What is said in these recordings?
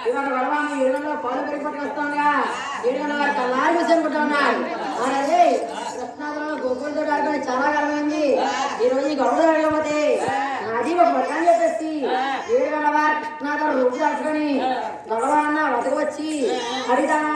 ఇవాళ బలవామి 7 పాలు పరిపట్టుకొస్తుండగా 7 వారు కల్లారి కూర్చొనుకుంటా ఉన్నారు. అదే కృష్ణాదులో గోకులతో ఆడుకొని చాలా కాలమైంది. ఈ రోజు ఈ గౌరవ అడగకపోతే నాది ఒక వర్గాన్ని చెప్పేసి 7 వారు కృష్ణాదులు రూపు దాచుకొని గొడవన్న వతకు వచ్చి హరిదానా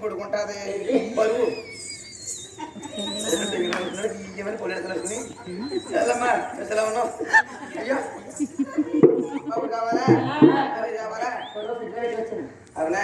కొడుకుంటాది బరువు చల్లమ్మా ఎలా ఉన్నావు అయ్యో కావాలా అవునా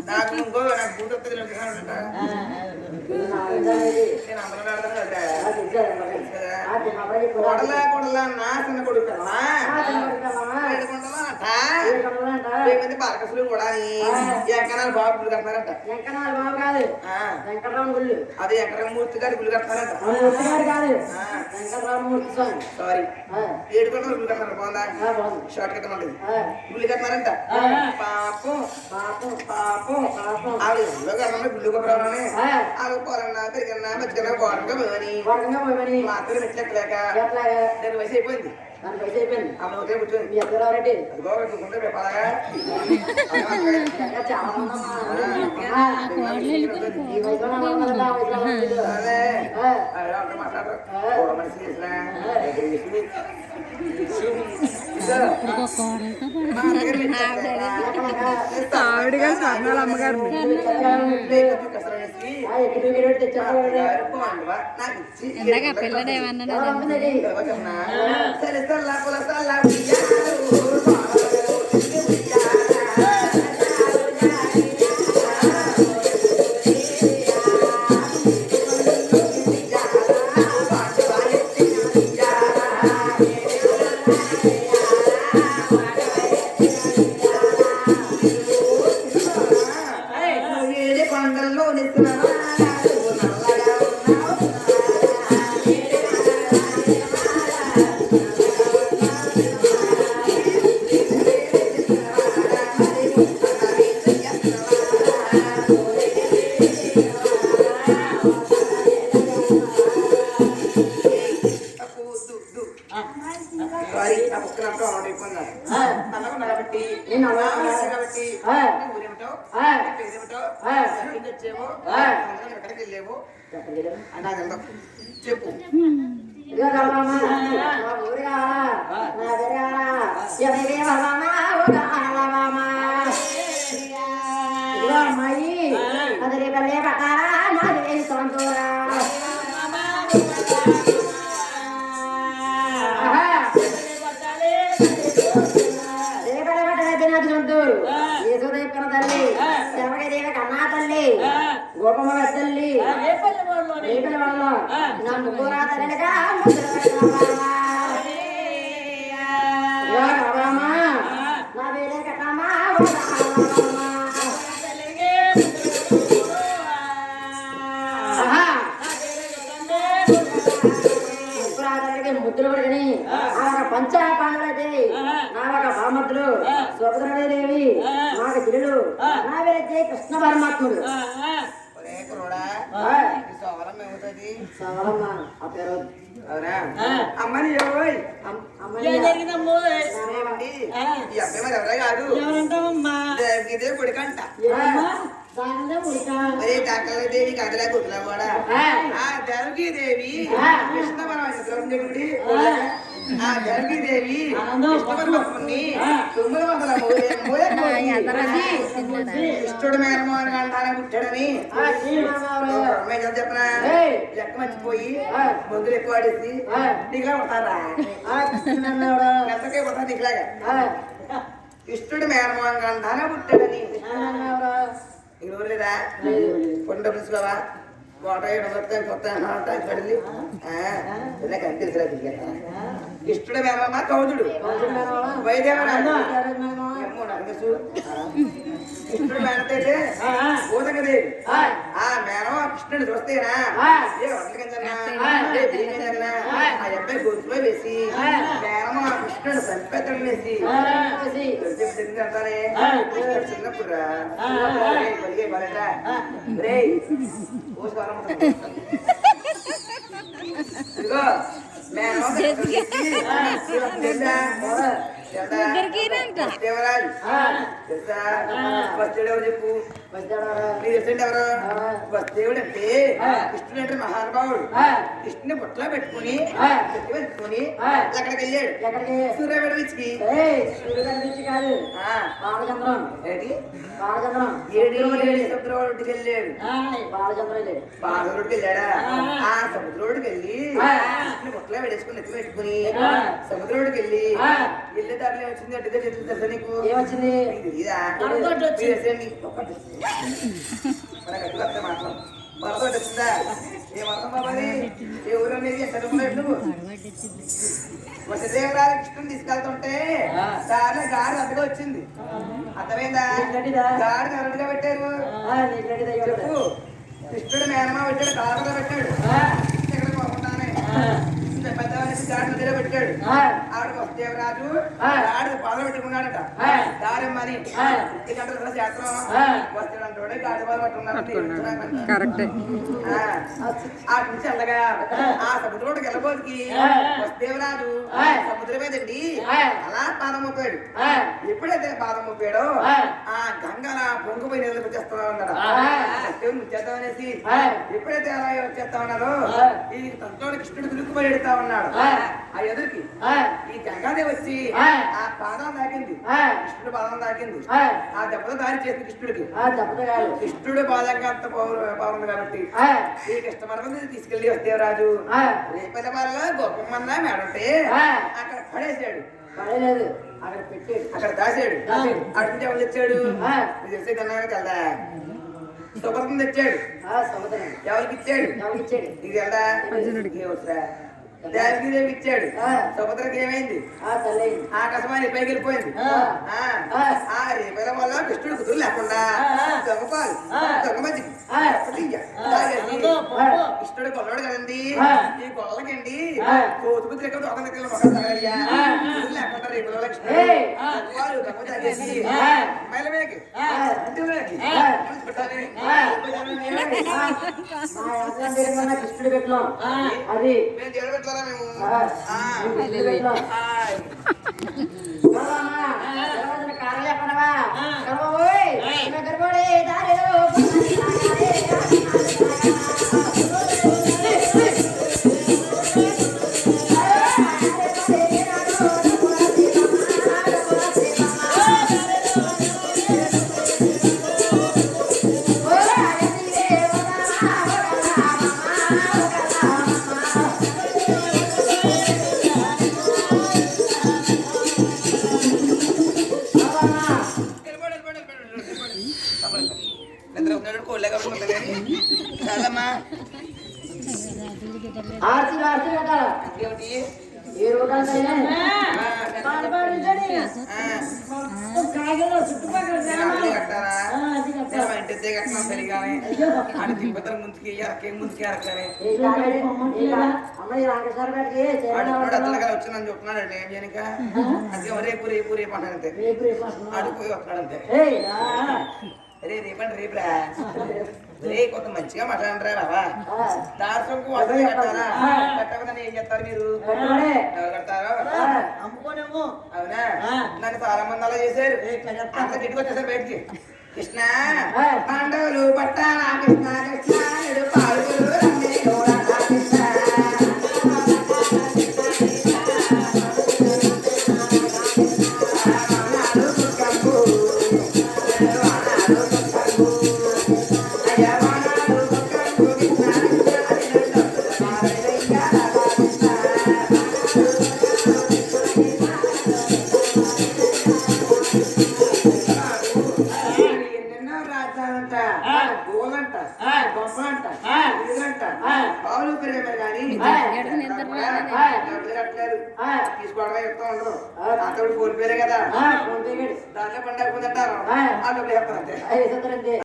నాకు ఇంకో నాకు బూట్ వస్తుంది కొడలా నాశన కొడుకు బాలకసులు కూడా ఎంకనాలు బాబు గుళ్ళు కడతారంట. ఎంకనాలు బాబు కాదు వెంకటరామ గుళ్ళు. అది వెంకటరామూర్తి గారి గుళ్ళు కడతారంట. వెంకటరామూర్తి స్వామి సారీ 7 కొండలు గుళ్ళు కడతారు. బాగుందా? షార్ట్ కట్ ఉంటుంది. గుళ్ళు కడతారంట. పాపం పాపం పాపం పాపం ఆవిడ గుళ్ళు కడతారు. గుళ్ళు కట్టడాలని ఆవిడ పొరన్నా పెరిగన్నా మధ్యన గోడంగా పోయమని మాత్రం మెట్లెక్కలేక దాని వయసు అయిపోయింది. దాని వయసు అయిపోయింది. ఆమె ఒకటే కూర్చొని మీ అద్దరు ఎవరండి అదిగోకుంటే రేపాలగా చాలా మాట్లాడరు మనిషి ఆవిడగా స్వర్ణాల అమ్మగారు ఇందాక పిల్లడేమన్నా నల్లగా కాబట్టి కాబట్టి ఊరేమిటో పేరేమిటో వచ్చేవో ఎక్కడికి వెళ్ళేవో నాకు వెళ్దాం చెప్పు. అమ్మాయి అది రేపల్లే పట్టారా నాది సొంతూరా రేపల్లే పట్టారైతే నాది సొంతూరు యేసుదేవ తల్లి శివదేవ కన్నా తల్లి గోపమ్మ తల్లి రేపల్ల వాళ్ళు నా ముగ్గురా తల్లిగా నా వేరే కట్టమ్మా ముద్దులు పడుకుని ఆమె పంచా పాండవులైతే నా ఒక బామద్దులు సుభద్రదేవి మాకు పిల్లలు నా వేరైతే కృష్ణ పరమాత్ముడు అమ్మని కాదు ఇదే కొడుకంట దేవి కదలా కుదలా కూడా ఆ దేవి కృష్ణ పరమాత్ముడి ఆ దేవి కృష్ణ పరమాత్ముని 900 ఇష్టడు మేనమోహన్ అంటారా పుట్టాడని చెప్పనా లెక్క మర్చిపోయి మందులు ఎక్కువ ఆడేసి నీకులా ఉంటారా ఎంతకే ఉంటా నీకులాగా ఇష్టడు మేనమోహన్ అంటారా పుట్టాడని ఇక లేదా కొన్ని డబ్బులు తీసుకోవా కొత్త పడింది ఇష్టడు మేనమ్మ కౌదుడు వైదేవరాజు కృష్ణుడు మేనతైతే ఊతకదేవి ఆ మేనమ కృష్ణుడు చూస్తేనా ఏ వంటకన్నా ఆ అబ్బాయి గొంతులో వేసి మేనమ కృష్ణుడు సంపెత్తడం వేసి అంటానే చిన్నప్పుడు పలిగే బలట రే ఇదిగో మేనమ చెప్పు ఎవరు వస్తేవుడు అంటే కృష్ణుడు అంటే మహానుభావుడు కృష్ణుని బుట్టలో పెట్టుకుని పెట్టుకుని అక్కడికి వెళ్ళాడు సూర్యపేట బీచ్కి కాదు ఏంటి సముద్రోడికి వెళ్ళాడు బాలచంద్రుడికి వెళ్ళాడా ఆ సముద్రోడికి వెళ్ళి కృష్ణుని బుట్టలో పెట్టేసుకుని ఎత్తి పెట్టుకుని సముద్రోడికి వెళ్ళి వెళ్ళే దారిలో వచ్చింది అంటే తెలుసా నీకు ఏమొచ్చింది మాట్లాడు మరొకటి వచ్చిందా ఏమర్థం బాబాది ఏ ఊరనేది ఎంత నువ్వు వసదేవరాజు కృష్ణుని తీసుకెళ్తుంటే దారిలో గాడి అడ్డుగా వచ్చింది అర్థమైందా గాడి అరడుగా పెట్టారు చెప్పు కృష్ణుడు మేనమా పెట్టాడు కారులో పెట్టాడు ఇక్కడ పోకుండానే పెద్దవాళ్ళకి గాడి మధ్యలో పెట్టాడు ఆవిడ వసదేవరాజు గాడి పాలు పెట్టుకున్నాడట దారమ్మని గంటల శాస్త్రం వస్తాడంటే గాడి పాలు పట్టుకున్నాడు అటు నుంచి వెళ్ళగా ఆ సముద్రంలోకి వెళ్ళబోతుకి వసదేవరాజు సముద్రం మీదండి అలా పాదం మోపాడు ఎప్పుడైతే పాదం మోపాడో ఆ గంగల పొంగిపోయి నీళ్ళు వచ్చేస్తా ఉన్నాడు ముచ్చేద్దాం అనేసి ఎప్పుడైతే అలా వచ్చేస్తా ఉన్నారో ఈ తనలో కృష్ణుడు దులుక్కుపోయి ఎడతా ఉన్నాడు ఆ ఎదురుకి ఈ గంగాదేవి వచ్చి ఆ పాదం తాకింది కృష్ణుడు పాదం తాకింది ఆ దెబ్బతో దారి చేసింది కృష్ణుడికి కృష్ణుడు పాదంగా అంత బాగుంది కాబట్టి ఈ కృష్ణమరమంది తీసుకెళ్లి వస్తేవరాజు రేపల్లి బాగా గొప్పమన్నా మేడంటే అక్కడ పడేసాడు పడలేదు అక్కడ పెట్టాడు అక్కడ దాసాడు అటు నుంచి ఎవరు తెచ్చాడు తెలిసే కన్నా కదా సుభద్రం తెచ్చాడు ఎవరికి ఇచ్చాడు ఇది వెళ్దా దేవికి ఇచ్చాడు సుభద్రకి ఏమైంది ఆకాశవాణి పైకి వెళ్ళిపోయింది ఆ రేపల వల్ల కృష్ణుడు కుదురు లేకుండా దొంగపాలు దొంగ మధ్యకి కృష్ణుడు కొల్లడు కదండి ఈ కొల్లకండి కోతుకు తిరగ దొంగ దగ్గర మొక్కయ్యా కుదురు లేకుండా రేపల వల్ల కృష్ణుడు దొంగ తాగేసి అమ్మాయిల మీదకి కృష్ణుడు పెట్టాం అది మేము పొద్దున కోళ్ళే కప్పుకుంటాను చాలమ్మా ఆర్తి ఆర్తి కదా ఇంకేమిటి ఏ రోగాలు కట్టారా మా ఇంటి కట్టినా సరిగానే అని తిరుపతి ముందుకి ఎరకే ముందుకి ఎరకనే అమ్మాయి రాకేశ్వర గారికి అతను వచ్చిందని చెప్తున్నాడు అండి ఏం చేయనిక అంతే రేపు రేపు రేపు అంటానంతే ఆడిపోయి వస్తున్నాడు అంతే రేపండి రేపురా రే కొంత మంచిగా మాట్లాడంటారా బాబా దార్శకు వసతి కట్టారా కట్టకపోతే ఏం చేస్తారు మీరు ఎవరు కడతారు అమ్ముకోనేమో అవునా నన్ను చాలా మంది అలా చేశారు అంత గిట్టుకు వచ్చేసారు బయటికి కృష్ణ పాండవులు పట్టాలా కృష్ణ కృష్ణ నేడు పాడుగులు రండి గౌరమ్మ కృష్ణ తీసుకోవడమే చెప్తా ఉండరు అంతటి కోల్పోయారే కదా దాంట్లో పండగ పోతుంటారు వాళ్ళు చెప్తారు అంతే